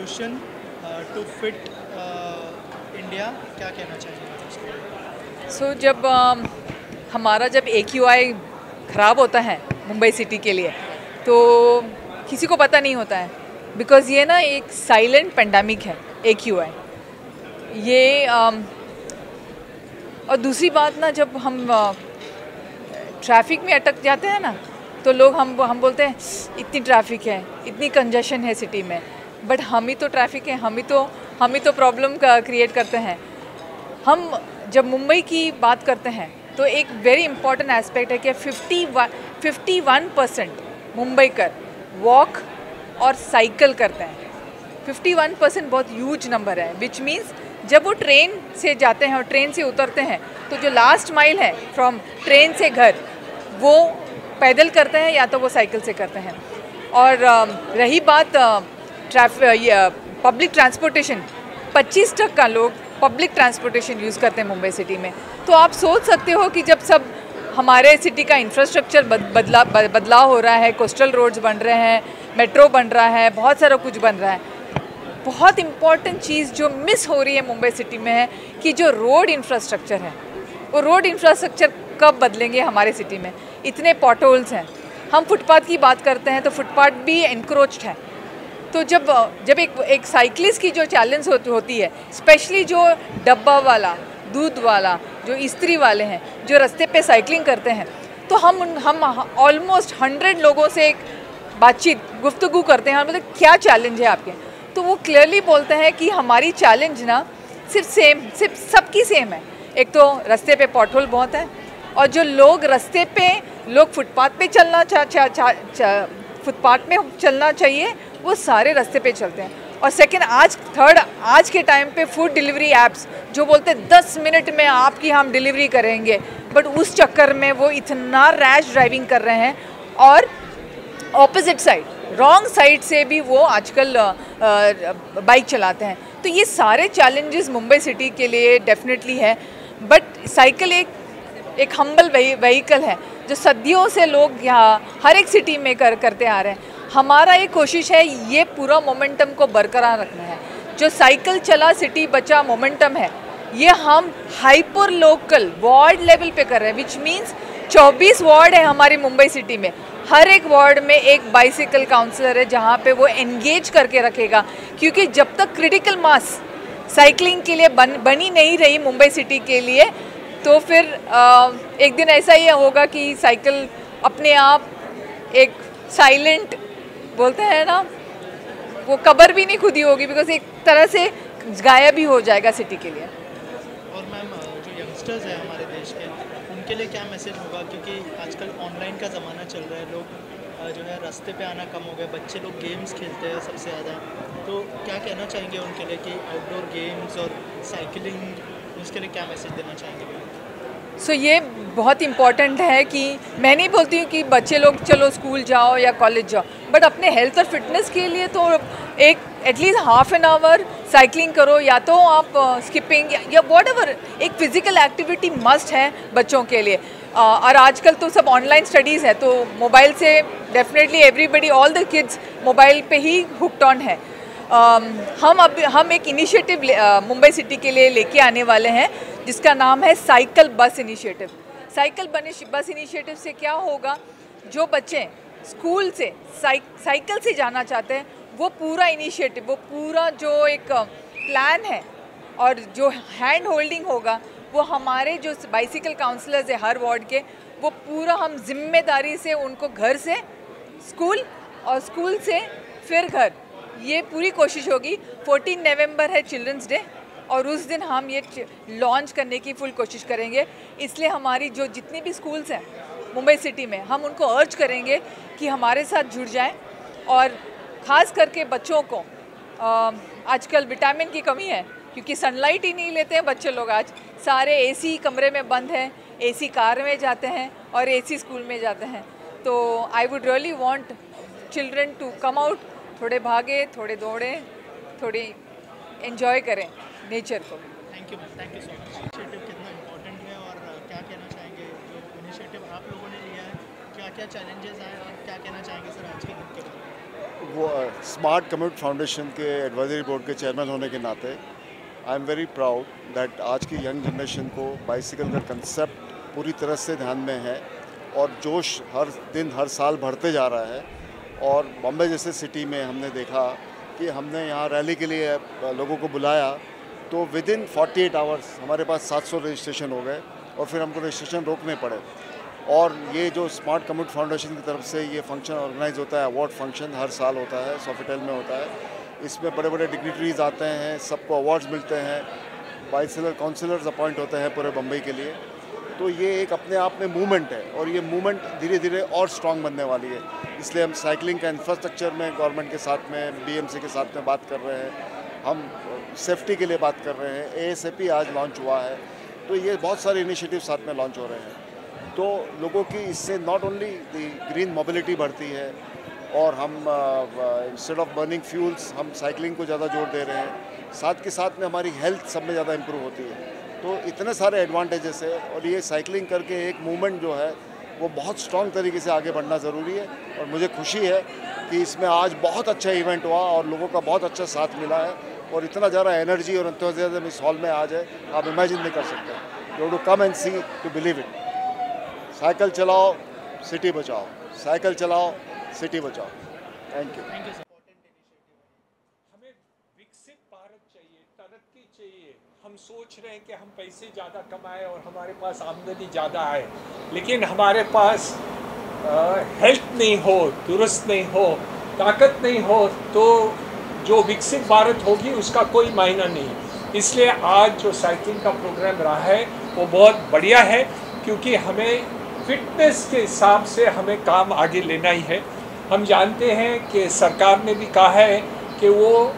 Solution to fit India, क्या कहना चाहेंगे उसके? जब हमारा जब AQI ख़राब होता है मुंबई सिटी के लिए, तो किसी को पता नहीं होता है, बिकॉज़ ये ना एक साइलेंट पेंडेमिक है AQI ये। और दूसरी बात ना, जब हम ट्रैफिक में अटक जाते हैं ना, तो लोग हम बोलते हैं इतनी ट्रैफिक है, इतनी कंजेशन है सिटी में, बट हम ही तो ट्रैफिक है, हम ही तो प्रॉब्लम क्रिएट करते हैं। हम जब मुंबई की बात करते हैं तो एक वेरी इंपॉर्टेंट एस्पेक्ट है कि 51% मुंबईकर वॉक और साइकिल करते हैं। 51% बहुत ह्यूज नंबर है, विच मीन्स जब वो ट्रेन से जाते हैं और ट्रेन से उतरते हैं तो जो लास्ट माइल है फ्रॉम ट्रेन से घर, वो पैदल करते हैं या तो वो साइकिल से करते हैं। और रही बात पब्लिक ट्रांसपोर्टेशन, 25% लोग पब्लिक ट्रांसपोर्टेशन यूज़ करते हैं मुंबई सिटी में। तो आप सोच सकते हो कि जब सब हमारे सिटी का इंफ्रास्ट्रक्चर बदलाव हो रहा है, कोस्टल रोड्स बन रहे हैं, मेट्रो बन रहा है, बहुत सारा कुछ बन रहा है, बहुत इम्पॉर्टेंट चीज़ जो मिस हो रही है मुंबई सिटी में है कि जो रोड इंफ्रास्ट्रक्चर है, वो रोड इंफ्रास्ट्रक्चर कब बदलेंगे हमारे सिटी में। इतने पॉटहोल्स हैं, हम फुटपाथ की बात करते हैं तो फुटपाथ भी एनक्रोच्ड है। तो जब एक साइकिलिस्ट की जो चैलेंज होती है, स्पेशली जो डब्बा वाला, दूध वाला, जो इस्त्री वाले हैं, जो रास्ते पे साइकिलिंग करते हैं, तो हम ऑलमोस्ट 100 लोगों से एक गुफ्तगू करते हैं और मतलब क्या चैलेंज है आपके, तो वो क्लियरली बोलते हैं कि हमारी चैलेंज ना सिर्फ सबकी सेम है। एक तो रास्ते पे पॉटहोल बहुत है, और जो लोग फुटपाथ पे चलना चाहिए, वो सारे रास्ते पे चलते हैं। और सेकंड, आज के टाइम पे फूड डिलीवरी ऐप्स जो बोलते हैं 10 मिनट में आपकी हम डिलीवरी करेंगे, बट उस चक्कर में वो इतना रैश ड्राइविंग कर रहे हैं, और ऑपोजिट साइड, रॉन्ग साइड से भी वो आजकल बाइक चलाते हैं। तो ये सारे चैलेंजेस मुंबई सिटी के लिए डेफिनेटली है, बट साइकिल एक हम्बल व्हीकल है जो सदियों से लोग यहाँ हर एक सिटी में करते आ रहे हैं। हमारा एक कोशिश है ये पूरा मोमेंटम को बरकरार रखना है। जो साइकिल चला सिटी बचा मोमेंटम है, ये हम हाइपर लोकल वार्ड लेवल पे कर रहे हैं, विच मीन्स 24 वार्ड है हमारी मुंबई सिटी में। हर एक वार्ड में एक बाइसिकल काउंसलर है जहाँ पे वो एंगेज करके रखेगा, क्योंकि जब तक क्रिटिकल मास साइकिलिंग के लिए बनी नहीं रही मुंबई सिटी के लिए, तो फिर एक दिन ऐसा ही होगा कि साइकिल अपने आप एक साइलेंट, बोलते हैं ना, वो कब्र भी नहीं खुदी होगी, बिकॉज एक तरह से गायब ही हो जाएगा सिटी के लिए। और मैम, जो यंगस्टर्स हैं हमारे देश के, उनके लिए क्या मैसेज होगा, क्योंकि आजकल ऑनलाइन का ज़माना चल रहा है, लोग जो है रास्ते पे आना कम हो गया, बच्चे लोग गेम्स खेलते हैं सबसे ज़्यादा, तो क्या कहना चाहेंगे उनके लिए कि आउटडोर गेम्स और साइकिलिंग, उसके लिए क्या मैसेज देना चाहेंगे? ये बहुत इम्पॉर्टेंट है कि मैं नहीं बोलती हूँ कि बच्चे लोग चलो स्कूल जाओ या कॉलेज जाओ, बट अपने हेल्थ और फिटनेस के लिए तो एक at least half an hour cycling करो, या तो आप स्किपिंग या व्हाटएवर, एक फिज़िकल एक्टिविटी मस्ट है बच्चों के लिए। और आजकल तो सब ऑनलाइन स्टडीज़ है, तो मोबाइल से definitely everybody, all the kids mobile पे ही हुक्ड ऑन है। हम एक इनिशिएटिव मुंबई सिटी के लिए लेके आने वाले हैं जिसका नाम है साइकिल बस इनिशिएटिव। साइकिल बस इनिशिएटिव से क्या होगा, जो बच्चे स्कूल से साइकिल से जाना चाहते हैं, वो पूरा इनिशिएटिव, वो पूरा जो एक प्लान है और जो हैंड होल्डिंग होगा, वो हमारे जो बाइसिकल काउंसलर्स है हर वार्ड के, वो पूरा हम जिम्मेदारी से उनको घर से स्कूल और स्कूल से फिर घर, ये पूरी कोशिश होगी। 14 नवंबर है चिल्ड्रंस डे, और उस दिन हम ये लॉन्च करने की फुल कोशिश करेंगे। इसलिए हमारी जो जितनी भी स्कूल्स हैं मुंबई सिटी में, हम उनको अर्ज करेंगे कि हमारे साथ जुड़ जाएं, और ख़ास करके बच्चों को आजकल विटामिन की कमी है, क्योंकि सनलाइट ही नहीं लेते हैं बच्चे लोग। आज सारे एसी कमरे में बंद हैं, एसी कार में जाते हैं और एसी स्कूल में जाते हैं। तो I would really want children to come out, थोड़े भागे, थोड़े दौड़े, थोड़ी एंजॉय करें नेचर को। Thank you so much. Initiative कितना इम्पोर्टेंट है, और क्या कहना चाहेंगे जो इनिशिएटिव आप लोगों ने लिया है, क्या क्या चैलेंजेस आए और क्या कहना चाहेंगे सर आज के दिन के बारे में? वो स्मार्ट कम्यूट फाउंडेशन के एडवाइजरी बोर्ड के चेयरमैन होने के नाते I am very proud that आज की यंग जनरेशन को बाइसिकल का कंसेप्ट पूरी तरह से ध्यान में है और जोश हर दिन हर साल बढ़ते जा रहा है। और बॉम्बे जैसे सिटी में हमने देखा कि हमने यहाँ रैली के लिए लोगों को बुलाया तो विद इन 48 आवर्स हमारे पास 700 रजिस्ट्रेशन हो गए और फिर हमको रजिस्ट्रेशन रोकने पड़े। और ये जो स्मार्ट कम्यूट फाउंडेशन की तरफ से ये फंक्शन ऑर्गेनाइज होता है, अवार्ड फंक्शन हर साल होता है, सोफिटेल में होता है। इसमें बड़े बड़े डिग्निटरीज आते हैं, सबको अवार्ड्स मिलते हैं, बाइसिकल काउंसलर्स अपॉइंट होते हैं पूरे बम्बई के लिए। तो ये एक अपने आप में मूवमेंट है और ये मूवमेंट धीरे धीरे और स्ट्रॉन्ग बनने वाली है। इसलिए हम साइकिलिंग का इंफ्रास्ट्रक्चर में गवर्नमेंट के साथ में, बीएमसी के साथ में बात कर रहे हैं, हम सेफ्टी के लिए बात कर रहे हैं। एएसएपी आज लॉन्च हुआ है, तो ये बहुत सारे इनिशिएटिव साथ में लॉन्च हो रहे हैं। तो लोगों की इससे not only the green mobility बढ़ती है और हम इंस्टेड ऑफ बर्निंग फ्यूल्स हम साइकिलिंग को ज़्यादा जोर दे रहे हैं, साथ के साथ में हमारी हेल्थ सब में ज़्यादा इम्प्रूव होती है। तो इतने सारे एडवांटेजेस है और ये साइकिलिंग करके एक मूवमेंट जो है वो बहुत स्ट्रॉन्ग तरीके से आगे बढ़ना ज़रूरी है। और मुझे खुशी है कि इसमें आज बहुत अच्छा इवेंट हुआ और लोगों का बहुत अच्छा साथ मिला है और इतना ज़्यादा एनर्जी और एंथुसियाज्म इस हॉल में आज है, आप इमेजिन नहीं कर सकते। You to come and see to believe it. Cycle चलाओ, सिटी बचाओ, साइकिल चलाओ, सिटी बचाओ। Thank you. हमें विकसित भारत चाहिए, तरक्की चाहिए। हम सोच रहे हैं कि हम पैसे ज़्यादा कमाएं और हमारे पास आमदनी ज़्यादा आए, लेकिन हमारे पास हेल्थ नहीं हो, दुरुस्त नहीं हो, ताकत नहीं हो, तो जो विकसित भारत होगी उसका कोई मायना नहीं। इसलिए आज जो साइकिलिंग का प्रोग्राम रहा है वो बहुत बढ़िया है, क्योंकि हमें फिटनेस के हिसाब से हमें काम आगे लेना ही है। हम जानते हैं कि सरकार ने भी कहा है कि वो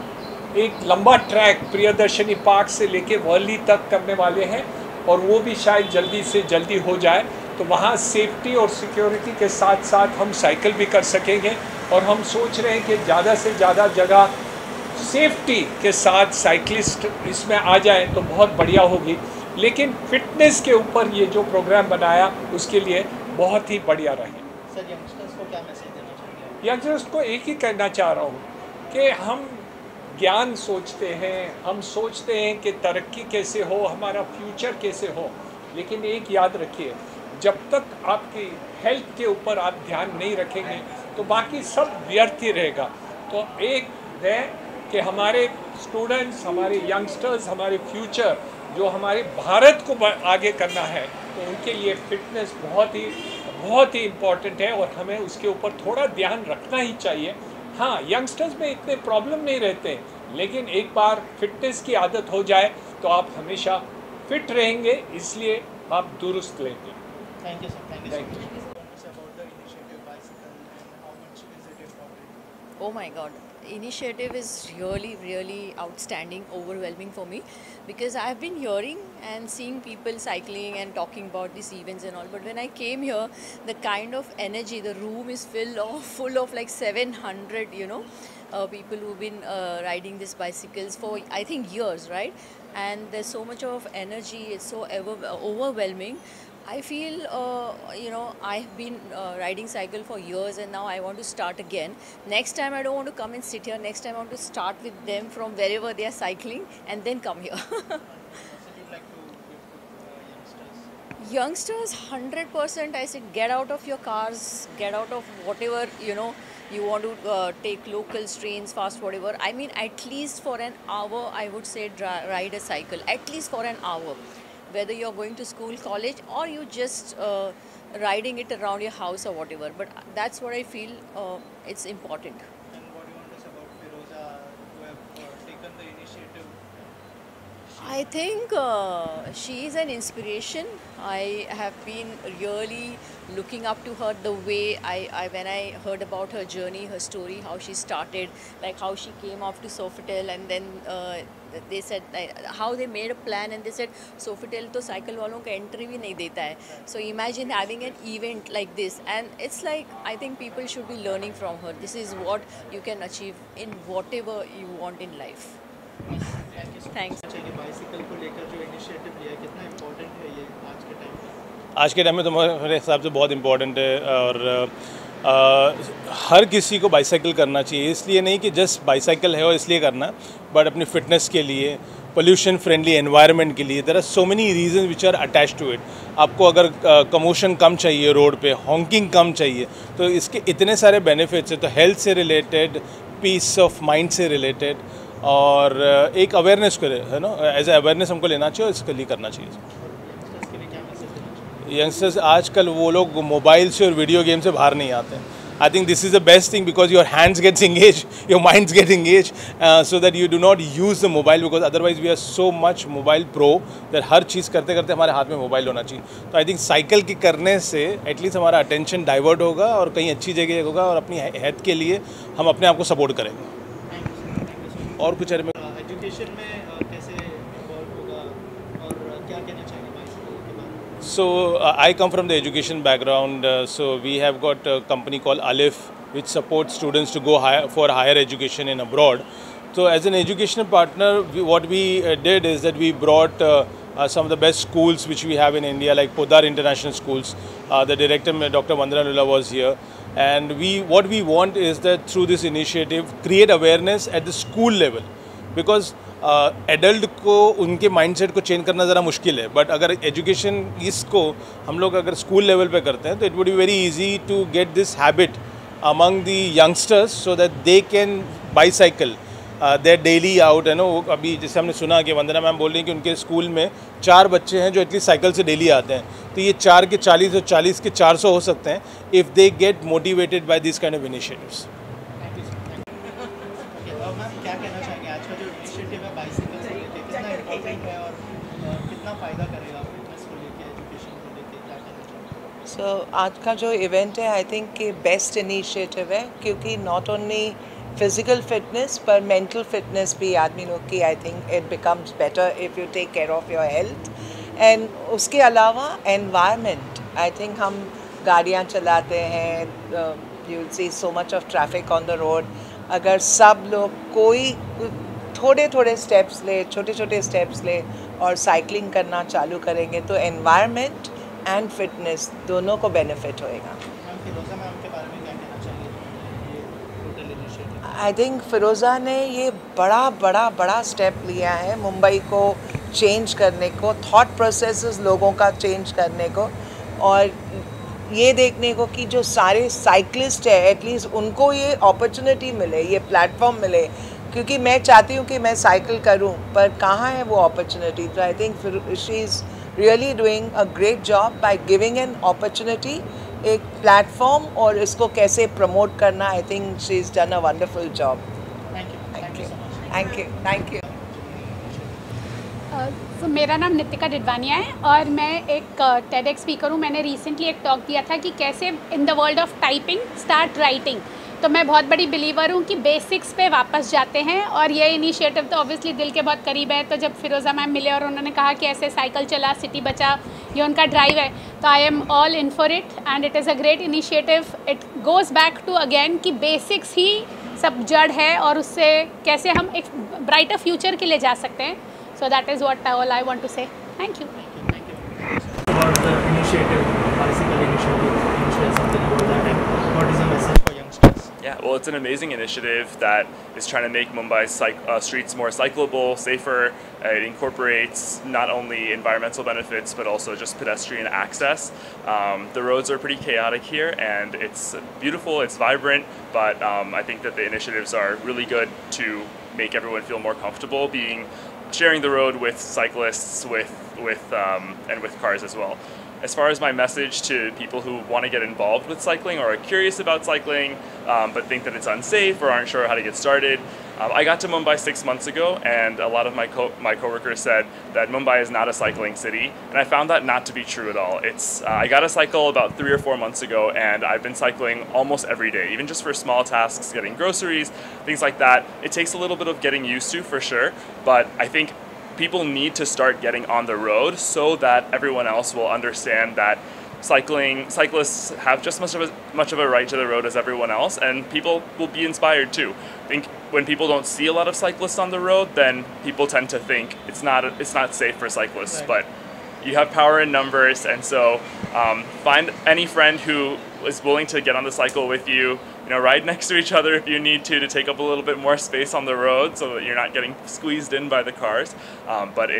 एक लंबा ट्रैक प्रियदर्शनी पार्क से लेके वर्ली तक करने वाले हैं और वो भी शायद जल्दी से जल्दी हो जाए, तो वहाँ सेफ्टी और सिक्योरिटी के साथ साथ हम साइकिल भी कर सकेंगे। और हम सोच रहे हैं कि ज़्यादा से ज़्यादा जगह सेफ्टी के साथ साइकिलिस्ट इसमें आ जाए तो बहुत बढ़िया होगी। लेकिन फिटनेस के ऊपर ये जो प्रोग्राम बनाया उसके लिए बहुत ही बढ़िया रहे। सर, यंगस्टर्स को क्या मैसेज देना चाहिए? यंगस्टर्स को एक ही कहना चाह रहा हूँ कि हम ज्ञान सोचते हैं, हम सोचते हैं कि तरक्की कैसे हो, हमारा फ्यूचर कैसे हो, लेकिन एक याद रखिए, जब तक आपकी हेल्थ के ऊपर आप ध्यान नहीं रखेंगे तो बाकी सब व्यर्थ ही रहेगा। तो एक है कि हमारे स्टूडेंट्स, हमारे यंगस्टर्स, हमारे फ्यूचर जो हमारे भारत को आगे करना है, तो उनके लिए फिटनेस बहुत ही इम्पॉर्टेंट है और हमें उसके ऊपर थोड़ा ध्यान रखना ही चाहिए। हाँ, यंगस्टर्स में इतने प्रॉब्लम नहीं रहते, लेकिन एक बार फिटनेस की आदत हो जाए तो आप हमेशा फिट रहेंगे, इसलिए आप दुरुस्त लेंगे। Thank you sir, thank you. Thank you. About the initiative bicycle and how much is it important? Oh my God, initiative is really outstanding, overwhelming for me, because I've been hearing and seeing people cycling and talking about these events and all, but when I came here, the kind of energy, the room is full of like 700, people who've been riding these bicycles for I think years, right? And there's so much of energy, it's so overwhelming. I feel, I've been riding cycle for years and now I want to start again. Next time I don't want to come and sit here. Next time I want to start with them from wherever they are cycling and then come here. What would you like to give to Youngsters, 100% I said get out of your cars, get out of whatever, you want to take local trains, fast, whatever. I mean, at least for an hour, I would say ride a cycle, at least for an hour. Whether you're going to school, college, or you just riding it around your house or whatever. But that's what I feel it's important. And what do you want to say about Firoza, who have taken the initiative? I think she is an inspiration. I have been really looking up to her the way when I heard about her journey, her story, how she started, like how she came off to Sofitel and then they said how they made a plan and they said Sofitel to cycle walon ka entry bhi nahi deta hai. So imagine having an event like this, and it's like I think people should be learning from her. This is what you can achieve in whatever you want in life. Thanks. चाहिए bicycle को लेकर जो initiative लिया, कितना important है ये आज के टाइम में? आज के टाइम में तो मेरे हिसाब से बहुत इम्पोर्टेंट है और हर किसी को बाईसाइकिल करना चाहिए, इसलिए नहीं कि जस्ट बाईसाइकिल है और इसलिए करना, बट अपनी फिटनेस के लिए, पोल्यूशन फ्रेंडली एनवायरनमेंट के लिए। There are so many reason which are attach to it. आपको अगर कमोशन कम चाहिए रोड पे, हॉन्किंग कम चाहिए, तो इसके इतने सारे बेनिफिट्स हैं। तो हेल्थ से रिलेटेड, पीस ऑफ माइंड से रिलेटेड, और एक अवेयरनेस को है ना, एज ए अवेयरनेस हमको लेना चाहिए और इसके लिए करना चाहिए। यंगस्टर्स आजकल वो लोग मोबाइल से और वीडियो गेम से बाहर नहीं आते हैं। I think this is the best thing because your hands gets engaged, your minds get engaged, so that you do not use the mobile, because otherwise we are so much mobile pro that हर चीज़ करते करते हमारे हाथ में mobile होना चाहिए। तो I think cycle की करने से एटलीस्ट हमारा अटेंशन डाइवर्ट होगा और कहीं अच्छी जगह होगा और अपनी हेल्थ के लिए हम अपने आप को सपोर्ट करेंगे। और कुछ एजुकेशन में कैसे इन्वॉल्व होगा और क्या कहना चाहिए? So I come from the education background. So we have got a company called Alif, which supports students to go for higher education in abroad. So as an educational partner, what we did is that we brought some of the best schools which we have in India, like Podar International Schools. The director, Dr. Vandana Lula, was here, and what we want is that through this initiative, create awareness at the school level, because adult को उनके mindset को change करना ज़रा मुश्किल है, but अगर education इसको हम लोग अगर स्कूल लेवल पे करते हैं तो it would be very easy to get this habit among the youngsters, so that they can bicycle their daily out, है ना। अभी जैसे हमने सुना कि वंदना मैम बोल रही हैं कि उनके स्कूल में 4 बच्चे हैं जो एटलीस्ट साइकिल से डेली आते हैं, तो ये 4 के 40 और 40 के 400 हो सकते हैं if they get motivated by this kind of initiatives. क्या कहना चाहेंगे आज का जो इनिशिएटिव है बाइसिकल से लेके, कितना इम्पोर्टेंट है और कितना फ़ायदा करेगा फिटनेस को लेके, एजुकेशन को लेके, क्या कहना चाहेंगे? सो आज का जो इवेंट है आई थिंक कि बेस्ट इनिशिएटिव है, क्योंकि नॉट ओनली फिजिकल फिटनेस पर मेंटल फिटनेस भी आदमी लोग की, I think it becomes better if you take care of your health. And उसके अलावा एनवायरनमेंट, आई थिंक हम गाड़ियाँ चलाते हैं, you will see so much of traffic on the road. अगर सब लोग कोई थोड़े थोड़े स्टेप्स ले, छोटे छोटे स्टेप्स ले और साइकिलिंग करना चालू करेंगे तो एनवायरनमेंट एंड फिटनेस दोनों को बेनिफिट होएगा। आई थिंक फ़िरोज़ा ने ये बड़ा स्टेप लिया है मुंबई को चेंज करने को, थॉट प्रोसेसेस लोगों का चेंज करने को, और ये देखने को कि जो सारे साइकिलिस्ट है एटलीस्ट उनको ये अपॉर्चुनिटी मिले, ये प्लेटफॉर्म मिले, क्योंकि मैं चाहती हूँ कि मैं साइकिल करूँ पर कहाँ है वो अपॉर्चुनिटी। तो I think she is really doing a great job by giving an opportunity, एक प्लेटफॉर्म, और इसको कैसे प्रमोट करना। I think she is done a wonderful job. Thank you. तो मेरा नाम नितिका डिडवानिया है और मैं एक टेडेक्स स्पीकर हूँ। मैंने रिसेंटली एक टॉक दिया था कि कैसे इन the world of typing start writing. तो मैं बहुत बड़ी बिलीवर हूँ कि बेसिक्स पे वापस जाते हैं, और ये इनिशिएटिव तो ऑब्वियसली दिल के बहुत करीब है। तो जब फ़िरोज़ा मैम मिले और उन्होंने कहा कि ऐसे साइकिल चला सिटी बचा, ये उनका ड्राइव है, तो I am all in for it and it is a great initiative. It goes back to again कि बेसिक्स ही सब जड़ है और उससे कैसे हम एक ब्राइटर फ्यूचर के लिए जा सकते हैं। So that is what all I want to say. Thank you. Thank you. About the initiative, bicycle initiative, can you share something about that and what is the message for youngsters? Yeah, well, it's an amazing initiative that is trying to make Mumbai's streets more cyclable, safer. It incorporates not only environmental benefits but also just pedestrian access. The roads are pretty chaotic here, and it's beautiful, it's vibrant, but I think that the initiatives are really good to make everyone feel more comfortable sharing the road with cyclists, and with cars as well. As far as my message to people who want to get involved with cycling or are curious about cycling but think that it's unsafe or aren't sure how to get started, I got to Mumbai 6 months ago, and a lot of my coworkers said that Mumbai is not a cycling city, and I found that not to be true at all. I got a cycle about 3 or 4 months ago, and I've been cycling almost every day, even just for small tasks, getting groceries, things like that. It takes a little bit of getting used to, for sure, but I think people need to start getting on the road so that everyone else will understand that cyclists have just much of a right to the road as everyone else, and people will be inspired too. I think when people don't see a lot of cyclists on the road, then people tend to think it's not safe for cyclists. Right. But you have power in numbers, and so find any friend who is willing to get on the cycle with you, ride next to each other if you need to take up a little bit more space on the road so that you're not getting squeezed in by the cars. But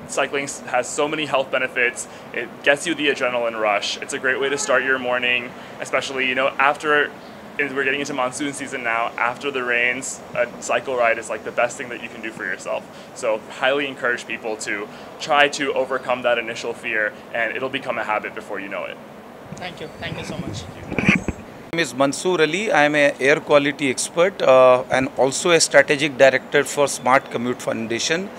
cycling has so many health benefits. It gets you the adrenaline rush. It's a great way to start your morning, especially, after we're getting into monsoon season now. After the rains, a cycle ride is like the best thing that you can do for yourself. So highly encourage people to try to overcome that initial fear, and it'll become a habit before you know it. Thank you so much. My name is Mansoor Ali. I am an air quality expert and also a strategic director for Smart Commute Foundation.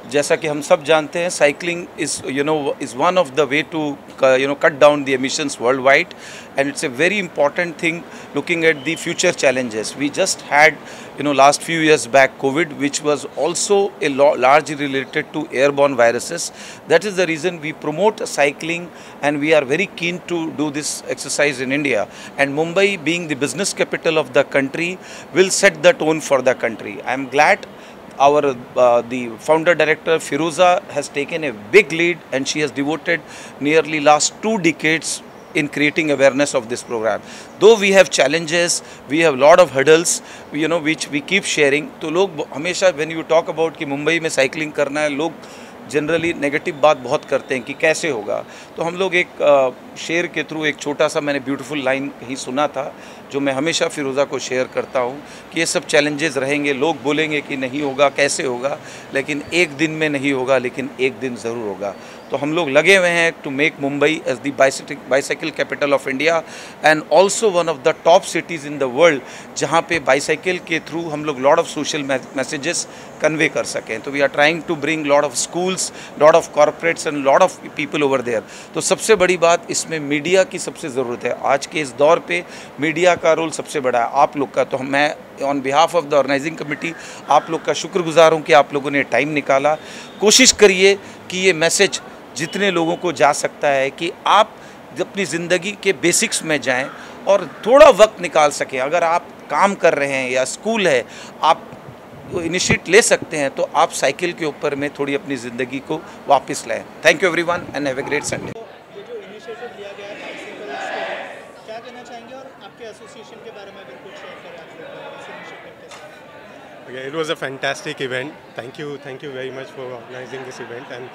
जैसा कि हम सब जानते हैं, cycling is one of the way to cut down the emissions worldwide, and it's a very important thing looking at the future challenges. We just had last few years back COVID, which was also largely related to airborne viruses. That is the reason we promote cycling, and we are very keen to do this exercise in India. And Mumbai, being the business capital of the country, will set the tone for the country. I am glad the founder director Firuza has taken a big lead, and she has devoted nearly last 2 decades in creating awareness of this program. Though we have challenges, we have lot of hurdles, which we keep sharing. तो लोग हमेशा when you talk about कि मुंबई में cycling करना है, लोग generally negative बात बहुत करते हैं कि कैसे होगा. तो हम लोग एक शेर के थ्रू एक छोटा सा मैंने ब्यूटीफुल लाइन कहीं सुना था, जो मैं हमेशा फिरोज़ा को शेयर करता हूँ कि ये सब चैलेंजेस रहेंगे, लोग बोलेंगे कि नहीं होगा, कैसे होगा, लेकिन एक दिन में नहीं होगा, लेकिन एक दिन ज़रूर होगा. तो हम लोग लगे हुए हैं to make Mumbai as the bicycle capital of India and also one of the top cities in the world, जहाँ पे बाइसाइकिल के थ्रू हम लोग lot of social messages convey कर सकें. तो we are trying to bring lot of schools, lot of corporates and lot of people over there. तो सबसे बड़ी बात इसमें मीडिया की सबसे ज़रूरत है. आज के इस दौर पे मीडिया का रोल सबसे बड़ा है, आप लोग का. तो मैं on behalf of the organising committee आप लोग का शुक्रगुजार हूँ कि आप लोगों ने टाइम निकाला. कोशिश करिए कि ये मैसेज जितने लोगों को जा सकता है कि आप अपनी ज़िंदगी के बेसिक्स में जाएं और थोड़ा वक्त निकाल सकें. अगर आप काम कर रहे हैं या स्कूल है, आप इनिशिएट ले सकते हैं, तो आप साइकिल के ऊपर में थोड़ी अपनी ज़िंदगी को वापस लाएं. Thank you everyone and have a great Sunday. ये जो इनिशिएटिव लिया गया है बाइसाइकिल्स के, क्या कहना चाहेंगे और आपके एसोसिएशन के बारे में अगर कुछ शेयर करें आप लोग इस इनिशिएटिव के साथ. Okay, it was a fantastic event. Thank you very much for organizing this event, and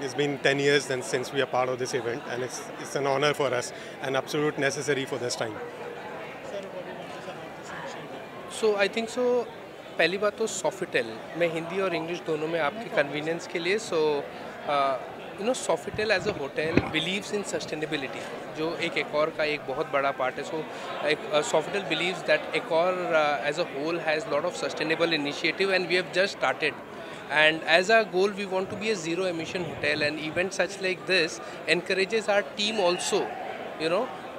it's been 10 years since we are part of this event, and it's an honor for us and absolute necessary for this time. Sir, what do you want to say about this initiative? So I think so. पहली बात तो Sofitel, मैं हिंदी और English दोनों में आपके convenience के लिए. Sofitel as a hotel believes in sustainability, जो एक Accor का एक बहुत बड़ा पार्ट है. Sofitel believes that Accor as a whole has lot of sustainable initiative, and we have just started. And as our goal, we want to be a zero emission hotel, and events such like this encourages our team also,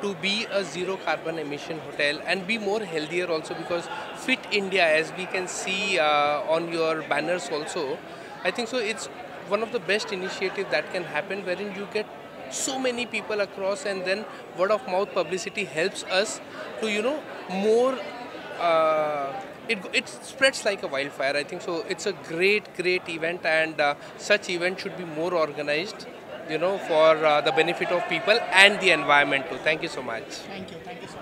to be a zero carbon emission hotel and be more healthier also, because Fit India, as we can see on your banners also, I think so it's one of the best initiatives that can happen, wherein you get so many people across, and then word of mouth publicity helps us to more it spreads like a wildfire. I think so it's a great event, and such event should be more organized, for the benefit of people and the environment too. Thank you so much. Thank you so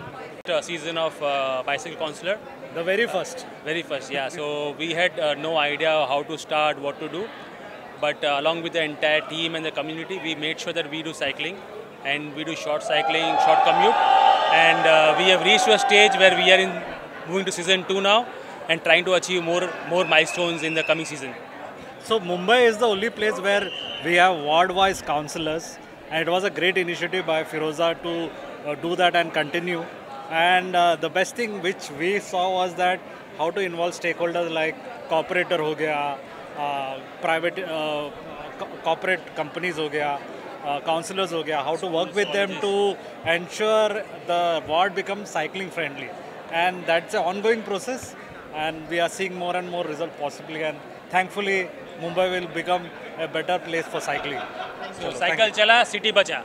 much. Season of Bicycle Counselor. The very first, yeah. So we had no idea how to start, what to do, but along with the entire team and the community, we made sure that we do cycling, and we do short cycling, short commute, and we have reached to a stage where we are moving to season 2 now and trying to achieve more milestones in the coming season. So Mumbai is the only place where we have ward-wise councillors, and it was a great initiative by Firoza to do that and continue. And the best thing which we saw was that how to involve stakeholders like corporator ho gaya, private corporate companies ho gaya, councillors ho gaya, how to work with them to ensure the ward becomes cycling friendly. And that's an ongoing process, and we are seeing more and more results possibly, and thankfully Mumbai will become a better place for cycling. So cycle chala, city bacha.